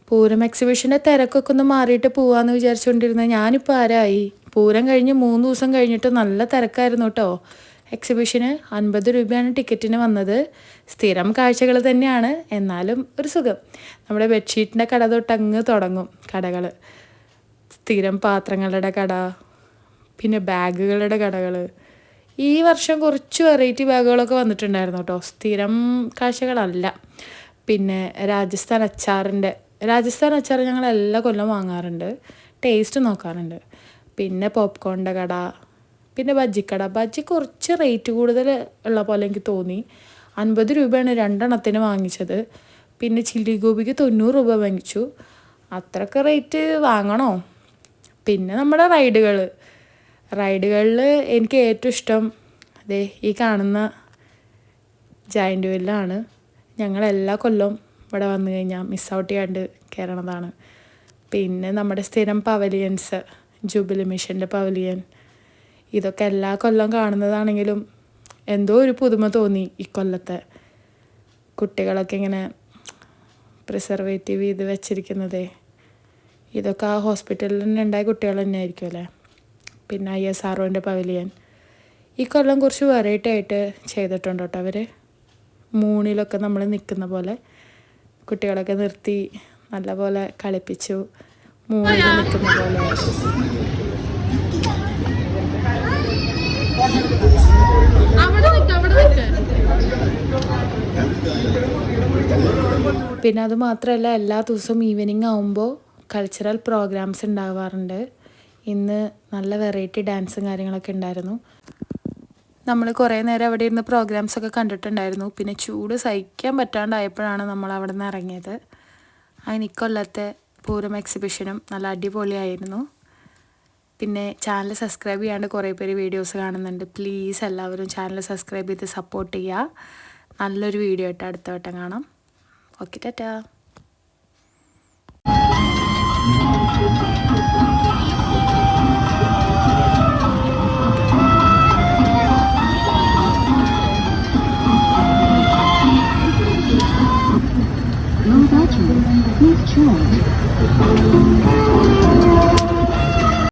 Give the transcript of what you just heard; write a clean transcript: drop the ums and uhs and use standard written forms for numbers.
പൂരം എക്സിബിഷൻ്റെ തിരക്കൊക്കെ ഒന്ന് മാറിയിട്ട് പോവാമെന്ന് വിചാരിച്ചുകൊണ്ടിരുന്നത്. ഞാനിപ്പോൾ ആരായി, പൂരം കഴിഞ്ഞ് 3 ദിവസം കഴിഞ്ഞിട്ട് നല്ല തിരക്കായിരുന്നു കേട്ടോ. എക്സിബിഷന് 50 രൂപയാണ് ടിക്കറ്റിന് വന്നത്. സ്ഥിരം കാഴ്ചകൾ തന്നെയാണ്, എന്നാലും ഒരു സുഖം. നമ്മുടെ ബെഡ്ഷീറ്റിൻ്റെ കട തൊട്ട് അങ്ങ് തുടങ്ങും കടകൾ. സ്ഥിരം പാത്രങ്ങളുടെ കട, പിന്നെ ബാഗുകളുടെ കടകൾ. ഈ വർഷം കുറച്ച് വെറൈറ്റി ബാഗുകളൊക്കെ വന്നിട്ടുണ്ടായിരുന്നു കേട്ടോ, സ്ഥിരം കാഴ്ചകളല്ല. പിന്നെ രാജസ്ഥാൻ അച്ചാർ ഞങ്ങൾ എല്ലാ കൊല്ലം വാങ്ങാറുണ്ട്, ടേസ്റ്റ് നോക്കാറുണ്ട്. പിന്നെ പോപ്കോണിൻ്റെ കട, പിന്നെ ബജ്ജിക്കട. ബജ്ജി കുറച്ച് റേറ്റ് കൂടുതൽ ഉള്ള പോലെ എനിക്ക് തോന്നി. 50 രൂപയാണ് 2 എണ്ണത്തിന് വാങ്ങിച്ചത്. പിന്നെ ചില്ലി ഗോപിക്ക് 90 രൂപ വാങ്ങിച്ചു. അത്രയൊക്കെ റേറ്റ് വാങ്ങണോ? പിന്നെ നമ്മുടെ റൈഡുകളിൽ എനിക്ക് ഏറ്റവും ഇഷ്ടം അതെ ഈ കാണുന്ന ജയൻ്റ് വീലാണ്. ഞങ്ങളെല്ലാ കൊല്ലവും ഇവിടെ വന്നു കഴിഞ്ഞാൽ മിസ് ഔട്ട് ചെയ്യാണ്ട് കയറണതാണ്. പിന്നെ നമ്മുടെ സ്ഥിരം പവലിയൻസ്, ജൂബിലി മിഷൻ്റെ പവലിയൻ, ഇതൊക്കെ എല്ലാ കൊല്ലം കാണുന്നതാണെങ്കിലും എന്തോ ഒരു പുതുമ തോന്നി ഈ കൊല്ലത്തെ. കുട്ടികളൊക്കെ ഇങ്ങനെ പ്രിസർവേറ്റീവ് ചെയ്ത് വെച്ചിരിക്കുന്നതേ, ഇതൊക്കെ ആ ഹോസ്പിറ്റലിൽ തന്നെ ഉണ്ടായ കുട്ടികൾ തന്നെ ആയിരിക്കും അല്ലേ. പിന്നെ ISROൻ്റെ പവലിയൻ ഈ കൊല്ലം കുറച്ച് വെറൈറ്റി ആയിട്ട് ചെയ്തിട്ടുണ്ട് കേട്ടോ അവർ. മൂണിലൊക്കെ നമ്മൾ നിൽക്കുന്ന പോലെ കുട്ടികളൊക്കെ നിർത്തി നല്ല പോലെ കളിപ്പിച്ചു. മൂണിൽ നിൽക്കുന്ന പോലെ പിന്നെ അത് മാത്രമല്ല, എല്ലാ ദിവസവും ഈവനിങ് ആകുമ്പോൾ കൾച്ചറൽ പ്രോഗ്രാംസ് ഉണ്ടാവാറുണ്ട്. ഇന്ന് നല്ല വെറൈറ്റി ഡാൻസും കാര്യങ്ങളൊക്കെ ഉണ്ടായിരുന്നു. നമ്മൾ കുറേ നേരം അവിടെ ഇരുന്ന് പ്രോഗ്രാംസൊക്കെ കണ്ടിട്ടുണ്ടായിരുന്നു. പിന്നെ ചൂട് സഹിക്കാൻ പറ്റാണ്ടായപ്പോഴാണ് നമ്മൾ അവിടെ നിന്ന് ഇറങ്ങിയത്. അതിന് ഇക്കൊല്ലത്തെ പൂരം എക്സിബിഷനും നല്ല അടിപൊളിയായിരുന്നു. പിന്നെ ചാനൽ സബ്സ്ക്രൈബ് ചെയ്യാണ്ട് കുറേ പേര് വീഡിയോസ് കാണുന്നുണ്ട്. പ്ലീസ് എല്ലാവരും ചാനൽ സബ്സ്ക്രൈബ് ചെയ്ത് സപ്പോർട്ട് ചെയ്യുക. നല്ലൊരു വീഡിയോ ആയിട്ട് അടുത്ത വട്ടം കാണാം. Okay, Tata. Your battery is charged.